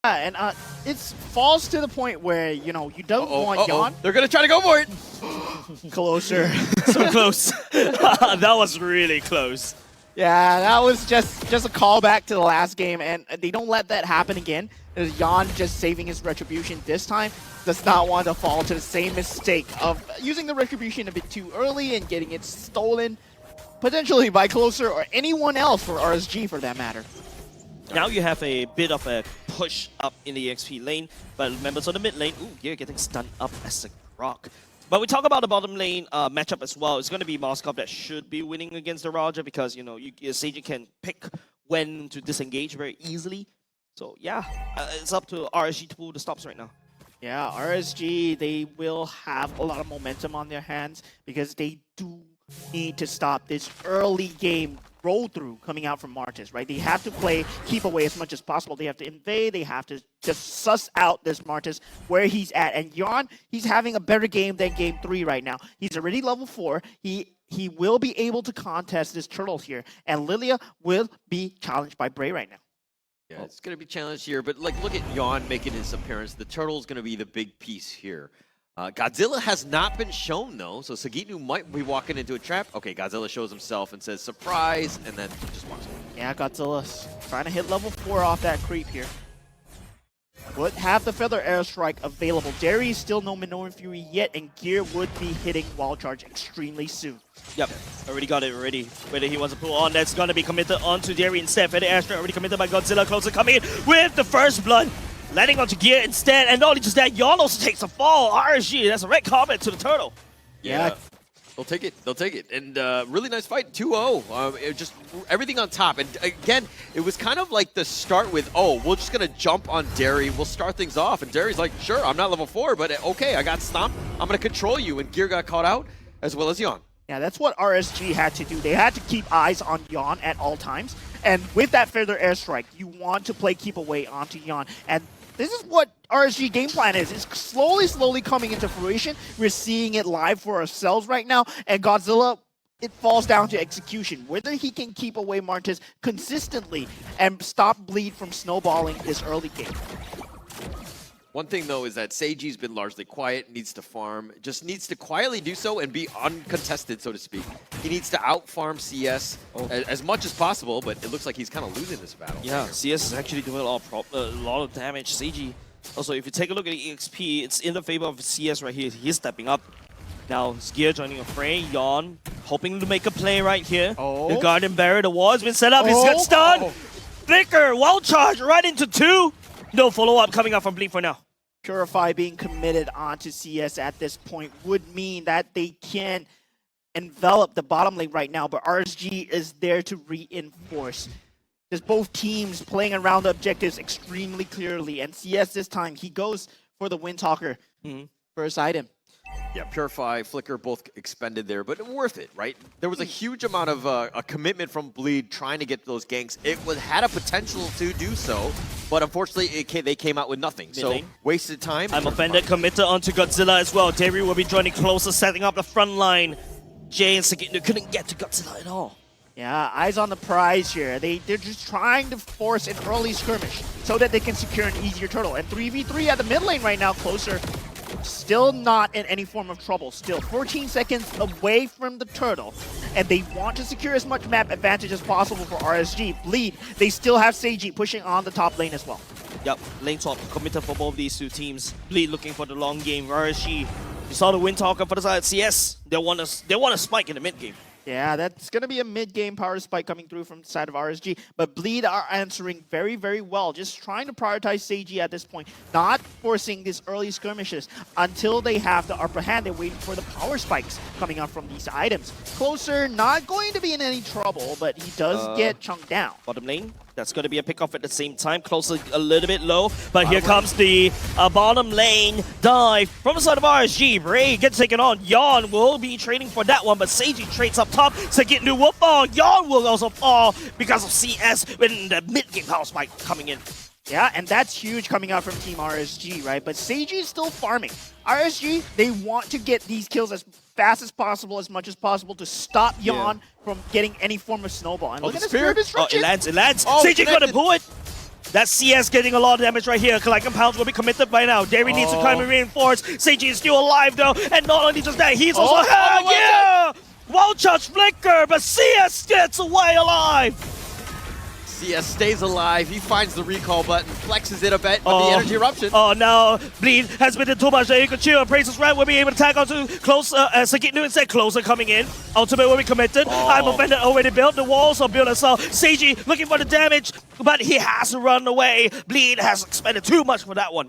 and it falls to the point where, you know, you don't want Yon. They're going to try to go for it. Closer. So close. That was really close. Yeah, that was just a callback to the last game, and they don't let that happen again. There's Yon just saving his retribution this time. Does not want to fall to the same mistake of using the retribution a bit too early and getting it stolen, potentially by Closer or anyone else for RSG for that matter. Now you have a bit of a push up in the XP lane, but members of the mid lane, you're getting stunned up as a rock. But we talk about the bottom lane matchup as well. It's going to be Moskov that should be winning against the Roger because, you know, Seiji can pick when to disengage very easily. So yeah, it's up to RSG to pull the stops right now. Yeah, RSG, they will have a lot of momentum on their hands because they do need to stop this early game roll through coming out from Martis, right? They have to play keep away as much as possible. They have to invade. They have to just suss out this Martis where he's at. And Yon, he's having a better game than Game 3 right now. He's already level 4. He will be able to contest this turtle here. And Lilia will be challenged by Bray right now. Yeah, it's going to be challenged here, but like, look at Yon making his appearance. The turtle's going to be the big piece here. Godzilla has not been shown, though, so Sagitnu might be walking into a trap. Okay, Godzilla shows himself and says, surprise, and then just walks away. Yeah, Godzilla's trying to hit level 4 off that creep here. Would have the Feather Airstrike available. Derry is still no Minoran Fury yet, and Gear would be hitting Wall Charge extremely soon. Yep, already got it already. Whether he wants to pull on, that's going to be committed onto Derry instead. Feather Airstrike already committed by Godzilla. Closer coming in with the first blood. Landing onto Gear instead, and not only just that, Yon also takes a fall. RSG, that's a red comment to the turtle. Yeah. They'll take it. They'll take it. And really nice fight, 2-0. Just everything on top. And again, it was kind of like the start with, we're just going to jump on Derry. We'll start things off. And Derry's like, sure, I'm not level 4, but okay, I got stomped. I'm going to control you. And Gear got caught out, as well as Yon. Yeah, that's what RSG had to do. They had to keep eyes on Yon at all times. And with that Feather Airstrike, you want to play keep away onto Yon. And this is what RSG game plan is. It's slowly coming into fruition. We're seeing it live for ourselves right now. And Godzilla, it falls down to execution. Whether he can keep away Martis consistently and stop Bleed from snowballing this early game. One thing, though, is that Seiji's been largely quiet, needs to farm, just needs to quietly do so and be uncontested, so to speak. He needs to out-farm CS as much as possible, but it looks like he's kind of losing this battle. Yeah, CS is actually doing a lot of damage. Seiji, also, if you take a look at the EXP, it's in the favor of CS right here. He's stepping up. Now, Gear joining a fray. Yon hoping to make a play right here. The Garden Barrier, the wall has been set up. He's got stunned. Flicker, Wild Charge right into 2. No follow-up coming up from Bleed for now. Purify being committed onto CS at this point would mean that they can envelop the bottom lane right now, but RSG is there to reinforce. There's both teams playing around the objectives extremely clearly, and CS this time, he goes for the Windtalker first item. Yeah, Purify, Flicker, both expended there, but worth it, right? There was a huge amount of a commitment from Bleed trying to get those ganks. It had a potential to do so, but unfortunately, they came out with nothing. So, wasted time. I'm offended, committed onto Godzilla as well. Derry will be joining closer, setting up the front line. Jay and Sagitnu couldn't get to Godzilla at all. Yeah, eyes on the prize here. They're just trying to force an early skirmish so that they can secure an easier turtle. And 3v3 at the mid lane right now, Closer. Still not in any form of trouble. Still 14 seconds away from the turtle. And they want to secure as much map advantage as possible for RSG. Bleed, they still have Seiji pushing on the top lane as well. Yep, lane swap committed for both these two teams. Bleed looking for the long game. RSG, you saw the Windtalker for the side of CS. They want a spike in the mid game. Yeah, that's going to be a mid-game power spike coming through from the side of RSG. But Bleed are answering very, very well. Just trying to prioritize Seiji at this point. Not forcing these early skirmishes until they have the upper hand. They're waiting for the power spikes coming out from these items. Closer, not going to be in any trouble, but he does get chunked down. Bottom lane, that's going to be a pickoff at the same time. Closer a little bit low, but here comes the bottom lane dive from the side of RSG. Bray gets taken on. Yon will be trading for that one, but Seiji trades up top. Sagitnu will fall. Yon will also fall because of CS when the mid-game power spike coming in. Yeah, and that's huge coming out from Team RSG, right? But Seiji is still farming. RSG, they want to get these kills as fast as possible, as much as possible, to stop Yon from getting any form of snowball. And look at the Spirit Destruction. It lands. Seiji gonna pull it. That CS getting a lot of damage right here. Like Pounds will be committed by now. Derry needs to come and reinforce. Seiji is still alive though. And not only just that, he's also yeah! Well charged flicker, but CS gets away alive. CS stays alive. He finds the recall button, flexes it a bit on the energy eruption. Oh, now Bleed has been too much. You can chill. Praises Red will be able to tag onto Closer. Sagitnu instead. Closer coming in. Ultimate will be committed. I'm offended. Already built. The walls are built as well. Seiji looking for the damage, but he has to run away. Bleed has expended too much for that one.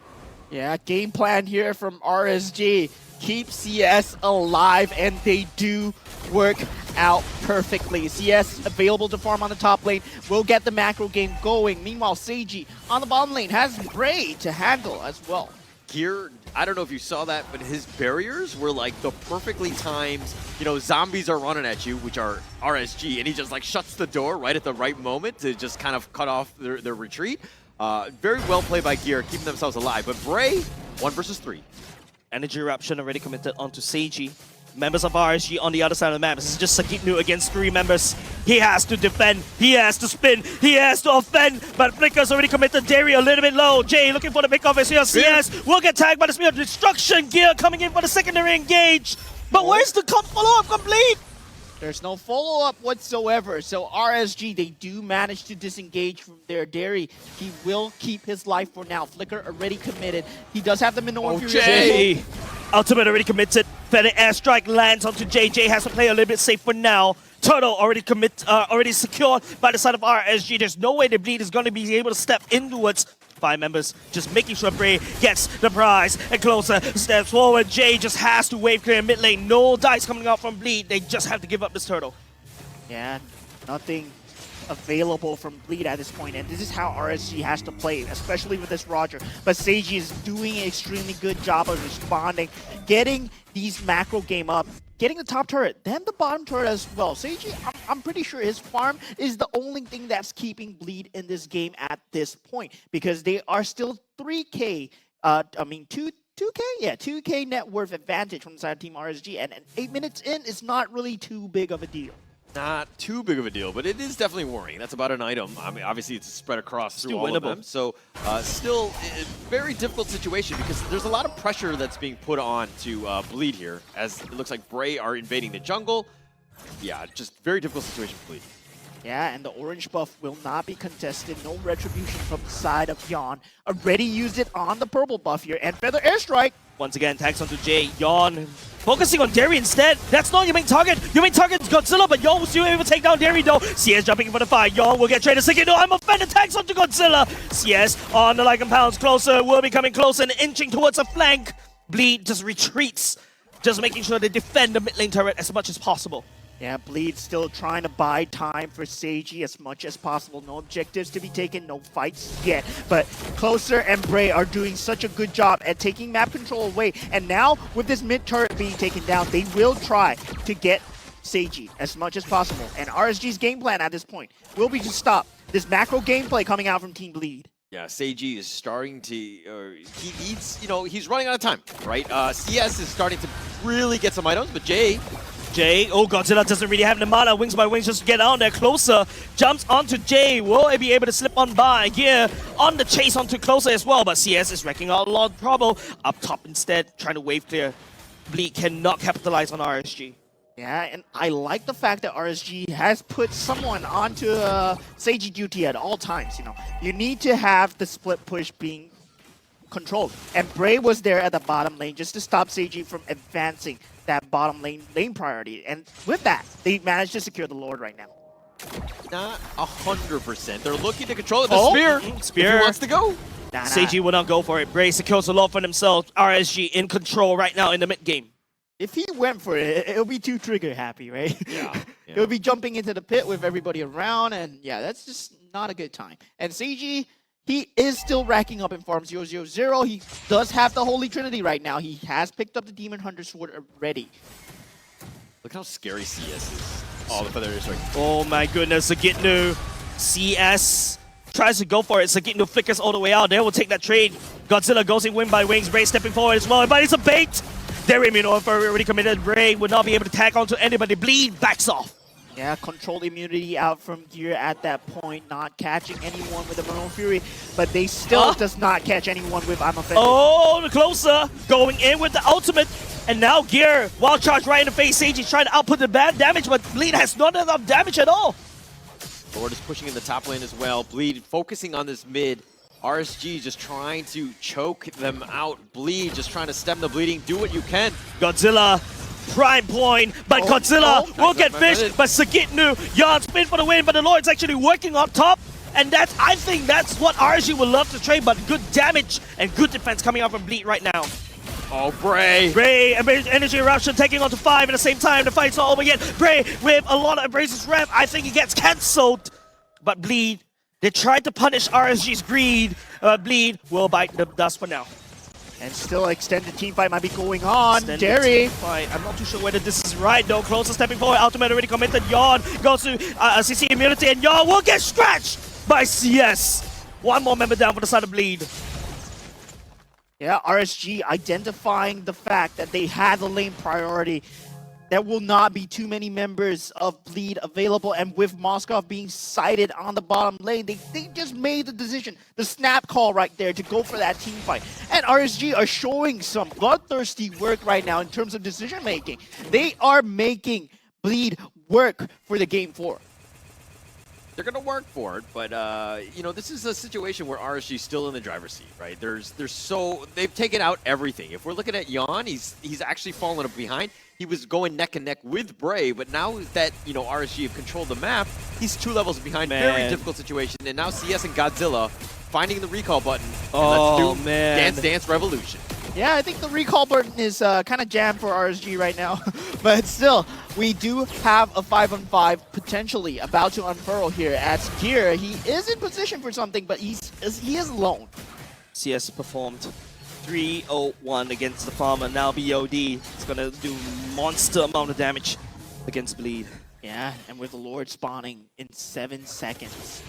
Yeah, game plan here from RSG. Keep CS alive, and they do work out perfectly. CS available to farm on the top lane, will get the macro game going. Meanwhile, Seiji on the bottom lane has Bray to handle as well. Gear, I don't know if you saw that, but his barriers were like the perfectly timed, you know, zombies are running at you, which are RSG, and he just like shuts the door right at the right moment to just kind of cut off their retreat. Very well played by Gear, keeping themselves alive. But Bray, 1 versus 3. Energy Eruption already committed onto Seiji. Members of RSG on the other side of the map. This is just Sagitnu against 3 members. He has to defend, he has to spin, he has to offend, but Flicker's already committed. Derry a little bit low. Jay looking for the pick off his here. CS will get tagged by the Spear of Destruction. Gear coming in for the secondary engage. But where's the follow-up complete? There's no follow-up whatsoever. So RSG, they do manage to disengage from their Derry. He will keep his life for now. Flicker already committed. He does have the Minoan Fury. Jay! Ultimate already committed. Feather airstrike lands onto Jay. Jay has to play a little bit safe for now. Turtle already secured by the side of RSG. There's no way the Bleed is going to be able to step inwards. 5 members just making sure Bray gets the prize and Closer steps forward. Jay just has to wave clear mid lane. No dice coming out from Bleed. They just have to give up this Turtle. Yeah, nothing available from Bleed at this point, and this is how RSG has to play, especially with this Roger. But Seiji is doing an extremely good job of responding, getting these macro game up, getting the top turret, then the bottom turret as well. Seiji, I'm pretty sure his farm is the only thing that's keeping Bleed in this game at this point, because they are still 3K, 2K? Yeah, 2K net worth advantage from the side of Team RSG, and 8 minutes in is not really too big of a deal. Not too big of a deal, but it is definitely worrying. That's about an item. I mean, obviously it's spread across through all of them. So still a very difficult situation because there's a lot of pressure that's being put on to Bleed here, as it looks like Bray are invading the jungle. Yeah, just very difficult situation for Bleed. Yeah, and the orange buff will not be contested. No retribution from the side of Yawn. Already used it on the purple buff here, and Feather Airstrike. Once again, tags onto Jay. Yawn focusing on Derry instead. That's not your main target. Your main target is Godzilla, but Yawn will still able to take down Derry though. CS jumping in for the fight. Yawn will get traded second. No, I'm offended. Tags onto Godzilla. CS on the Lycan Pounds. Closer will be coming closer and inching towards a flank. Bleed just retreats, just making sure they defend the mid lane turret as much as possible. Yeah, Bleed still trying to buy time for Seiji as much as possible. No objectives to be taken, no fights yet. But Closer and Bray are doing such a good job at taking map control away. And now, with this mid turret being taken down, they will try to get Seiji as much as possible. And RSG's game plan at this point will be to stop this macro gameplay coming out from Team Bleed. Yeah, Seiji is starting to, he needs, you know, he's running out of time, right? CS is starting to really get some items, but Jay, oh, Godzilla doesn't really have the mana. Wings by Wings just to get on there. Closer jumps onto Jay. Will be able to slip on by. Gear on the chase onto Closer as well. But CS is wrecking out a lot of trouble. Up top instead, trying to wave clear. Bleed cannot capitalize on RSG. Yeah, and I like the fact that RSG has put someone onto Seiji duty at all times. You know, you need to have the split push being controlled. And Bray was there at the bottom lane just to stop Seiji from advancing that bottom lane priority. And with that, they managed to secure the Lord right now. not 100%. They're looking to control it. The spear. Spear. He wants to go. Seiji will not go for it. Bray secures the Lord for themselves. RSG in control right now in the mid game. If he went for it, it'll be too trigger happy, right? Yeah. He'll be jumping into the pit with everybody around, and yeah, that's just not a good time. And Seiji, he is still racking up in farm 000. He does have the Holy Trinity right now. He has picked up the Demon Hunter Sword already. Look how scary CS is. Oh, the feather is right. Oh my goodness, Sagitnu. CS tries to go for it. Sagitnu flickers all the way out. They will take that trade. Godzilla goes in wing by wings. Bray stepping forward as well, but it's a bait. They're already committed. Bray would not be able to tag onto anybody. Bleed backs off. Yeah, controlled immunity out from Gear at that point, not catching anyone with the Maroon Fury, but they still does not catch anyone with I'm Offended. Oh, the closer going in with the ultimate. And now Gear, wild charge right in the face. Sage is trying to output the bad damage, but Bleed has not enough damage at all. Lord is pushing in the top lane as well. Bleed focusing on this mid. RSG just trying to choke them out. Bleed just trying to stem the bleeding. Do what you can. Godzilla, prime point, but Godzilla will get fished, but Sagitnu, Yarn spin for the win, but the Lord's actually working up top. And I think that's what RSG would love to trade, but good damage and good defense coming out from Bleed right now. Oh, Bray. Bray, energy eruption taking on to 5 at the same time. The fight's not over yet. Bray with a lot of Embrace's rep. I think he gets cancelled. But Bleed, they tried to punish RSG's greed. Bleed will bite the dust for now. And still extended team fight might be going on. Extended Derry. team fight. I'm not too sure whether this is right though. Closer stepping forward. Ultimate already committed. Yawn goes to CC immunity, and Yawn will get scratched by CS. One more member down for the side of Bleed. Yeah, RSG identifying the fact that they had the lane priority. There will not be too many members of Bleed available, and with Moskov being sighted on the bottom lane, they just made the decision, the snap call right there to go for that team fight. And RSG are showing some bloodthirsty work right now in terms of decision making. They are making Bleed work for the Game 4. They're going to work for it, but, you know, this is a situation where RSG is still in the driver's seat, right? They've taken out everything. If we're looking at Yawn, he's actually fallen behind. He was going neck and neck with Bray, but now that, you know, RSG have controlled the map, he's 2 levels behind. Man. Very difficult situation, and now CS and Godzilla finding the recall button. Oh, and let's do man. Dance Dance Revolution. Yeah, I think the recall button is kind of jammed for RSG right now. But still, we do have a 5-on-5 potentially about to unfurl here as Gear. He is in position for something, but he is alone. CS performed 301 against the farmer. Now BLD is going to do monster amount of damage against Bleed. Yeah, and with the Lord spawning in 7 seconds.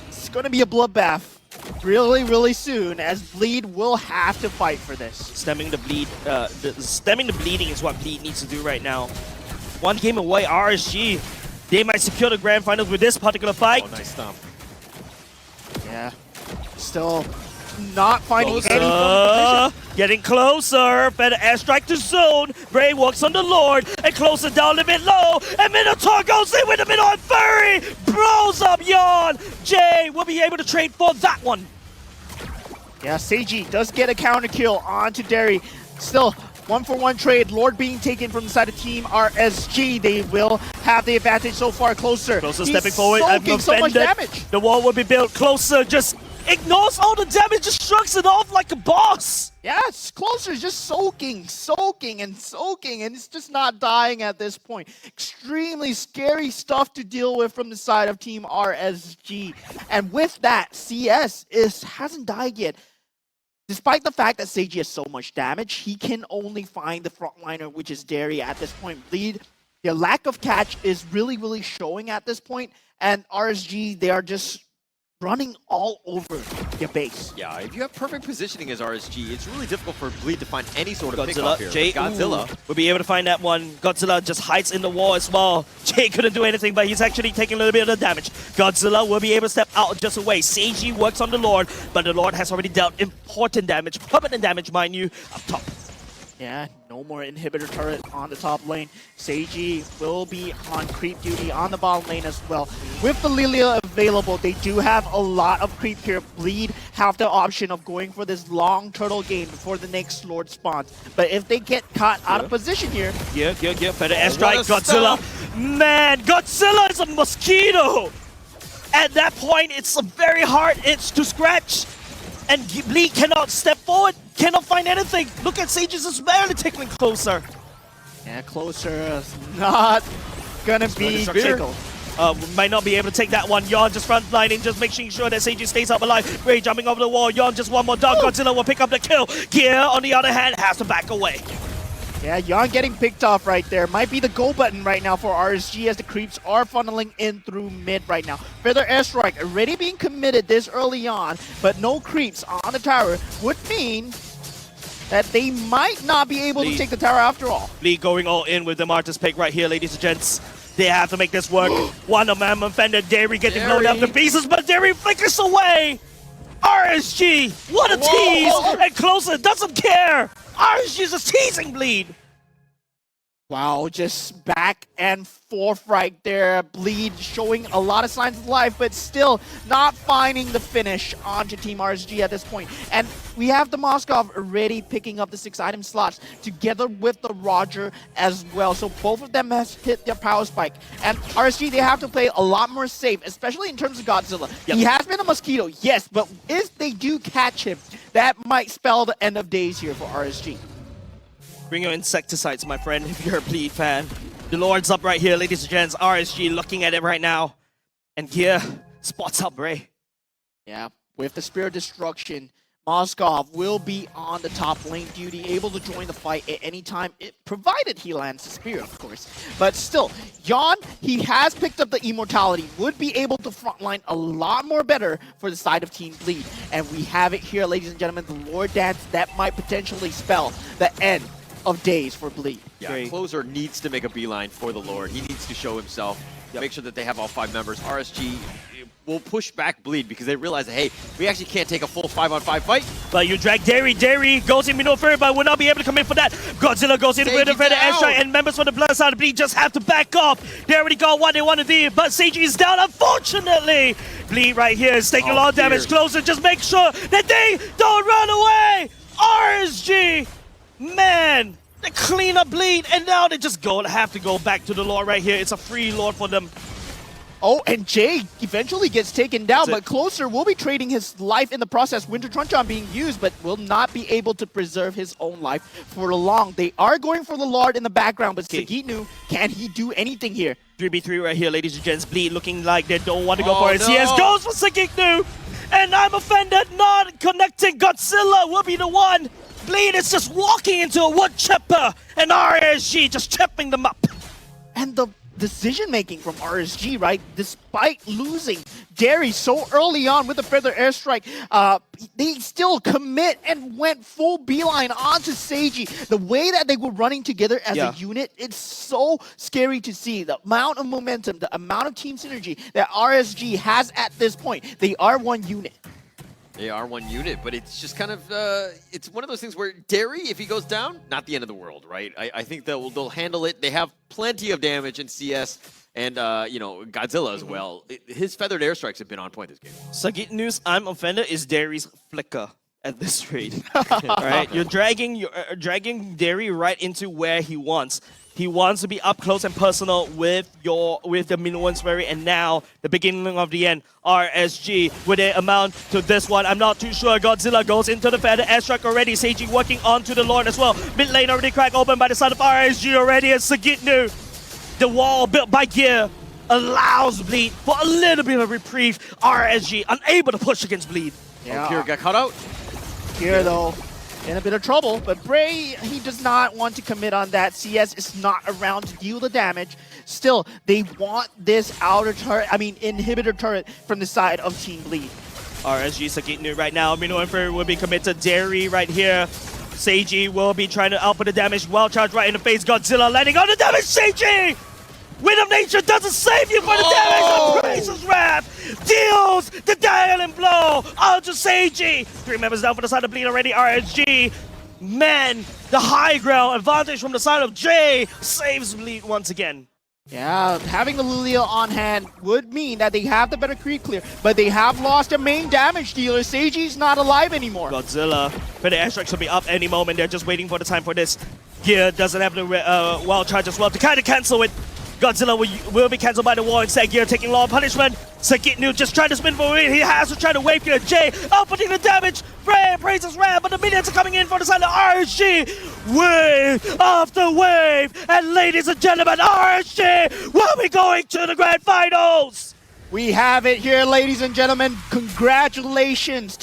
It's going to be a bloodbath really, really soon, as Bleed will have to fight for this. Stemming the bleed, stemming the bleeding is what Bleed needs to do right now. 1 game away, RSG. They might secure the grand finals with this particular fight. Oh, nice stomp. Yeah, still not finding any from the position. Getting closer. Better airstrike to zone. Bray walks on the Lord and closer down a bit low. And Minotaur goes in with a Minotaur Furry. Blows up Yawn. Jay will be able to trade for that one. Yeah, Seiji does get a counter kill onto Derry. Still, 1-for-1 trade. Lord being taken from the side of Team RSG. They will have the advantage so far. Closer. Closer He's stepping forward. soaking so much damage. The wall will be built. Closer just ignores all the damage. Just shrugs it off like a boss. Yeah, it's Closer is just soaking, and it's just not dying at this point. Extremely scary stuff to deal with from the side of Team RSG. And with that, CS hasn't died yet. Despite the fact that Seiji has so much damage, he can only find the frontliner, which is Derry at this point. Bleed, their lack of catch is really, really showing at this point. And RSG, they are just running all over your base. Yeah, if you have perfect positioning as RSG, it's really difficult for Bleed to find any sort of Godzilla, pickoff here. Jay, Godzilla will be able to find that one. Godzilla just hides in the wall as well. Jay couldn't do anything, but he's actually taking a little bit of the damage. Godzilla will be able to step out just away. Seiji works on the Lord, but the Lord has already dealt important damage, permanent damage, mind you, up top. Yeah, no more inhibitor turret on the top lane. Seiji will be on creep duty on the bottom lane as well. With the Lilia available, they do have a lot of creep here. Bleed have the option of going for this long turtle game before the next Lord spawns. But if they get caught out of position here... Yeah. Better airstrike, Godzilla. Man, Godzilla is a mosquito! At that point, it's a very hard itch to scratch. And Bleed cannot step forward, cannot find anything. Look at Sages is barely tickling Closer. Yeah, Closer is not gonna be tickled. Might not be able to take that one. Yawn just frontlining, just making sure that Seiji stays up alive. Ray jumping over the wall. Yawn just one more dog. Godzilla will pick up the kill. Gear, on the other hand, has to back away. Yeah, Yon getting picked off right there. Might be the go button right now for RSG as the creeps are funneling in through mid right now. Feather airstrike already being committed this early on, but no creeps on the tower would mean that they might not be able to take the tower after all. Lee going all in with the Martyrs pick right here, ladies and gents. They have to make this work. One of them offended Derry getting blown up to pieces, but Derry flickers away. RSG, what a tease! And Closer doesn't care. RSG just teasing Bleed. Wow, just back and forth right there. Bleed showing a lot of signs of life, but still not finding the finish onto Team RSG at this point. And we have the Moskov already picking up the 6 item slots together with the Roger as well. So both of them has hit their power spike. And RSG, they have to play a lot more safe, especially in terms of Godzilla. Yep. He has been a mosquito, yes, but if they do catch him, that might spell the end of days here for RSG. Bring your insecticides, my friend, if you're a Bleed fan. The Lord's up right here, ladies and gents. RSG looking at it right now. And Gear spots up Bray. Yeah, with the Spear of Destruction, Moskov will be on the top lane duty, able to join the fight at any time, provided he lands the Spear, of course. But still, Yon, he has picked up the Immortality, would be able to frontline a lot more better for the side of Team Bleed. And we have it here, ladies and gentlemen, the Lord Dance, that might potentially spell the end of days for Bleed. Yeah, Closer needs to make a beeline for the Lord. He needs to show himself, make sure that they have all 5 members. RSG will push back Bleed because they realize that, hey, we actually can't take a full 5-on-5 fight. But you drag Derry. Derry goes in Minnow Fury, but will not be able to commit for that. Godzilla goes in with the Predator Airstrike, and members from the Blood side of Bleed just have to back off. They already got what they want to do, but Seiji is down, unfortunately. Bleed right here is taking a lot of damage. Closer, just make sure that they don't run away. RSG, man, they clean up Bleed, and now they just have to go back to the Lord right here. It's a free Lord for them. Oh, and Jay eventually gets taken down, but Closer will be trading his life in the process. Winter Truncheon being used, but will not be able to preserve his own life for long. They are going for the Lord in the background, but Sagitnu, can he do anything here? 3v3 right here, ladies and gents. Bleed looking like they don't want to go for it. CS goes for Sagitnu, and I'm offended, not connecting. Godzilla will be the one. Bleed is just walking into a wood chipper, and RSG just chipping them up. And the decision-making from RSG, right? Despite losing Derry so early on with the Feather Airstrike, they still commit and went full beeline onto Seiji. The way that they were running together as a unit, it's so scary to see. The amount of momentum, the amount of team synergy that RSG has at this point. They are one unit. They are one unit, but it's just kind of, it's one of those things where Derry, if he goes down, not the end of the world, right? I think they'll handle it. They have plenty of damage in CS and, you know, Godzilla as well. His feathered airstrikes have been on point this game. Sagitnu's I'm offended is Derry's flicker at this rate. Right? You're dragging Derry right into where he wants. He wants to be up close and personal with the Minoan Sperry, and now the beginning of the end. RSG, will they amount to this one? I'm not too sure. Godzilla goes into the Feather Airstrike already. Seiji working onto the Lord as well. Mid lane already cracked open by the side of RSG already, and Sagitnu. The wall built by Gear allows Bleed for a little bit of reprieve. RSG unable to push against Bleed. Yeah. Gear got cut out. Gear though, in a bit of trouble, but Bray, he does not want to commit on that. CS is not around to deal the damage. Still, they want this inhibitor turret from the side of Team Bleed. RSG Sagitnu right now. Minnow Emperor will be committed. Derry right here. Seiji will be trying to output the damage. Well charged right in the face. Godzilla landing on the damage. Seiji! Wind of Nature doesn't save you for the damage. Praise's Wrath deals the dialing blow onto Seiji. 3 members down for the side of Bleed already. RSG, man, the high ground advantage from the side of Jay saves Bleed once again. Yeah, having the Lilia on hand would mean that they have the better creep clear, but they have lost their main damage dealer. Seiji's not alive anymore. Godzilla, but the airstrikes will be up any moment. They're just waiting for the time for this. Gear doesn't have the wild charge as well to kind of cancel it. Godzilla will be cancelled by the wall instead. Gear taking long punishment. Sagitnu just trying to spin for it. He has to try to wave here. Jay outputting the damage. Bray praises Ram, but the minions are coming in for the side of RSG. Wave after wave. And ladies and gentlemen, RSG will be going to the grand finals. We have it here, ladies and gentlemen. Congratulations